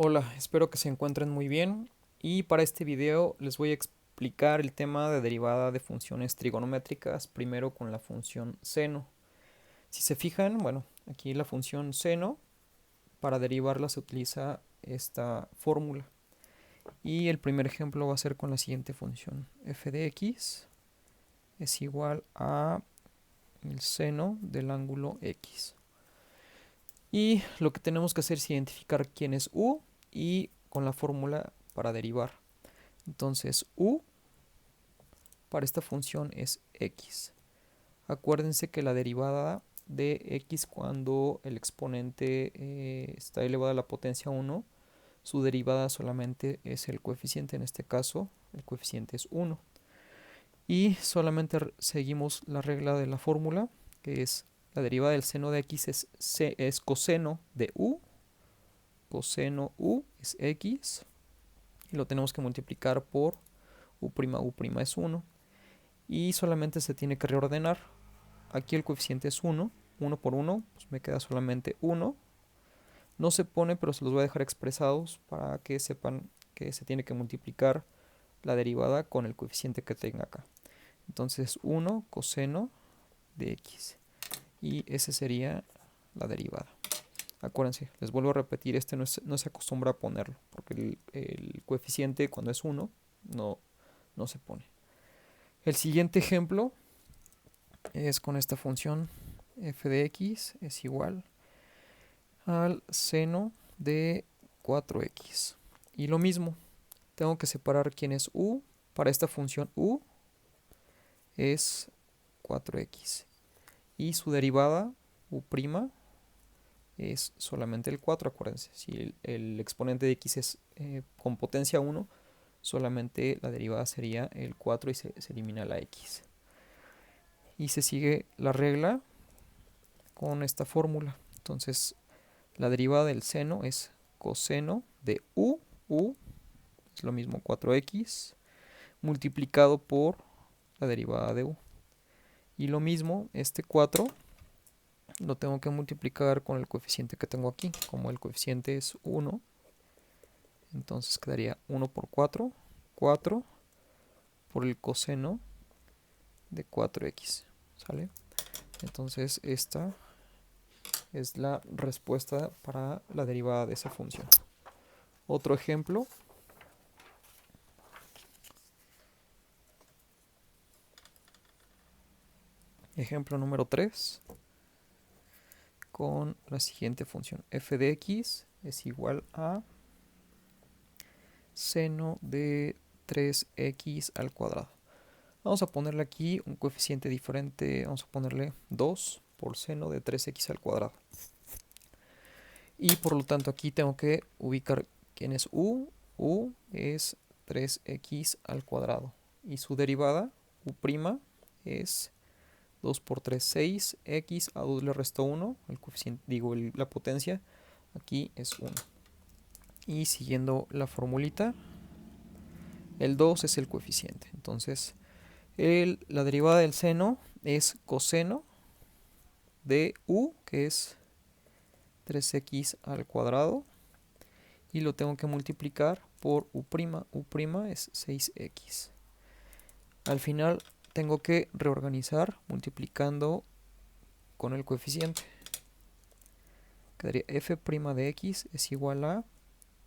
Hola, espero que se encuentren muy bien y para este video les voy a explicar el tema de derivada de funciones trigonométricas, primero con la función seno. Si se fijan, bueno, aquí la función seno, para derivarla se utiliza esta fórmula. Y el primer ejemplo va a ser con la siguiente función. F de x es igual a el seno del ángulo x. Y lo que tenemos que hacer es identificar quién es u y con la fórmula para derivar. Entonces u para esta función es x. Acuérdense que la derivada de x cuando el exponente está elevado a la potencia 1, su derivada solamente es el coeficiente, en este caso el coeficiente es 1. Y solamente seguimos la regla de la fórmula, que es la derivada del seno de x es coseno de u, coseno u es x, y lo tenemos que multiplicar por u' es 1. Y solamente se tiene que reordenar. Aquí el coeficiente es 1, 1 por 1, pues me queda solamente 1. No se pone, pero se los voy a dejar expresados para que sepan que se tiene que multiplicar la derivada con el coeficiente que tenga acá. Entonces 1 coseno de x. Y esa sería la derivada. Acuérdense, les vuelvo a repetir, este no se acostumbra a ponerlo, porque el coeficiente cuando es 1 no se pone. El siguiente ejemplo es con esta función f de x es igual al seno de 4x. Y lo mismo, tengo que separar quién es u. Para esta función u es 4x. Y su derivada, u' es solamente el 4, acuérdense. Si el exponente de x es con potencia 1, solamente la derivada sería el 4 y se elimina la x. Y se sigue la regla con esta fórmula. Entonces, la derivada del seno es coseno de u es lo mismo 4x, multiplicado por la derivada de u. Y lo mismo, este 4 lo tengo que multiplicar con el coeficiente que tengo aquí. Como el coeficiente es 1, entonces quedaría 1 por 4, 4 por el coseno de 4x. ¿Sale? Entonces esta es la respuesta para la derivada de esa función. Otro ejemplo. Ejemplo número 3. Con la siguiente función. F de x es igual a seno de 3x al cuadrado. Vamos a ponerle aquí un coeficiente diferente. Vamos a ponerle 2 por seno de 3x al cuadrado. Y por lo tanto aquí tengo que ubicar quién es u. U es 3x al cuadrado. Y su derivada, u' es 2 por 3, 6. X a 2 le resto 1. El coeficiente, la potencia aquí es 1. Y siguiendo la formulita, el 2 es el coeficiente. Entonces, la derivada del seno es coseno de u, que es 3x al cuadrado. Y lo tengo que multiplicar por u'. U' es 6x. Al final tengo que reorganizar multiplicando con el coeficiente. Quedaría f' de x es igual a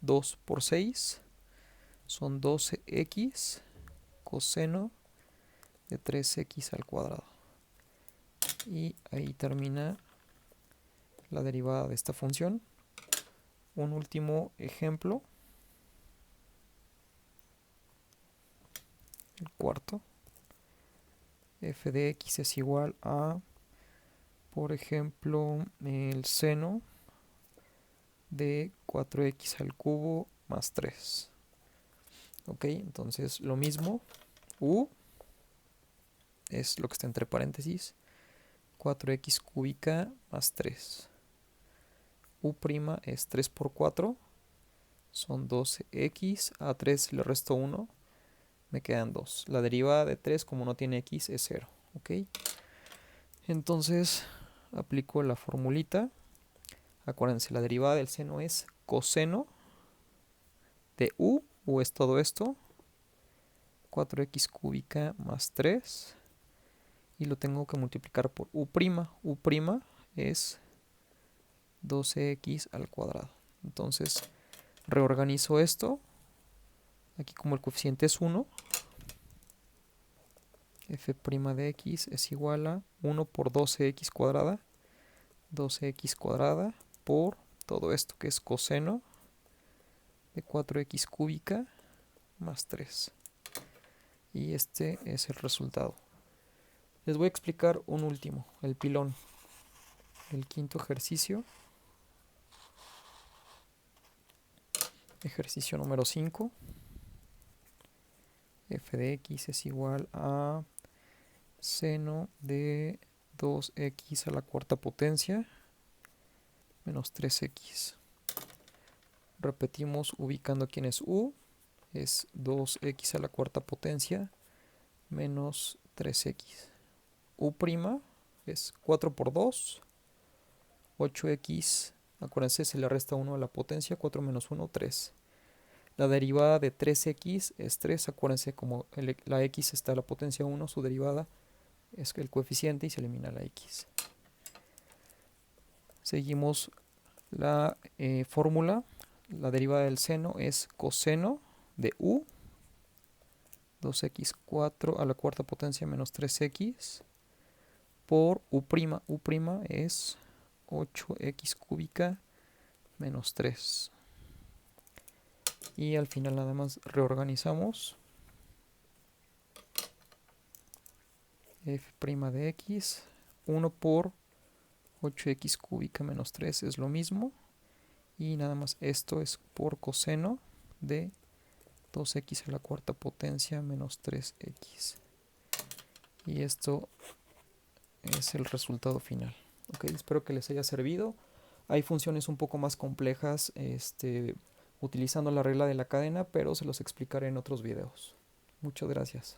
2 por 6. Son 12x coseno de 3x al cuadrado. Y ahí termina la derivada de esta función. Un último ejemplo, el cuarto. F de x es igual a, por ejemplo, el seno de 4x al cubo más 3. Ok, entonces lo mismo, u es lo que está entre paréntesis, 4x cúbica más 3. U' es 3 por 4, son 12x, a 3 le resto 1, me quedan 2. La derivada de 3, como no tiene x, es 0. ¿Ok? Entonces, aplico la formulita. Acuérdense, la derivada del seno es coseno de u es todo esto, 4x cúbica más 3, y lo tengo que multiplicar por u'. U' es 12x al cuadrado. Entonces reorganizo esto. Aquí como el coeficiente es 1, f' de x es igual a 1 por 12x cuadrada, 12x cuadrada por todo esto que es coseno de 4x cúbica más 3. Y este es el resultado. Les voy a explicar un último, el pilón. El quinto ejercicio. Ejercicio número 5. F de x es igual a seno de 2x a la cuarta potencia menos 3x. Repetimos ubicando quién es u. Es 2x a la cuarta potencia menos 3x. U' es 4 por 2, 8x. Acuérdense, se le resta 1 a la potencia, 4 menos 1, 3. La derivada de 3x es 3. Acuérdense, como la x está a la potencia 1, su derivada es el coeficiente y se elimina la x. Seguimos la fórmula. La derivada del seno es coseno de u, 2x4 a la cuarta potencia menos 3x, por u'. U' es 8x cúbica menos 3. Y al final nada más reorganizamos. F' de x, 1 por 8x cúbica menos 3 es lo mismo. Y nada más esto es por coseno de 2x a la cuarta potencia menos 3x. Y esto es el resultado final. Ok, espero que les haya servido. Hay funciones un poco más complejas utilizando la regla de la cadena, pero se los explicaré en otros videos. Muchas gracias.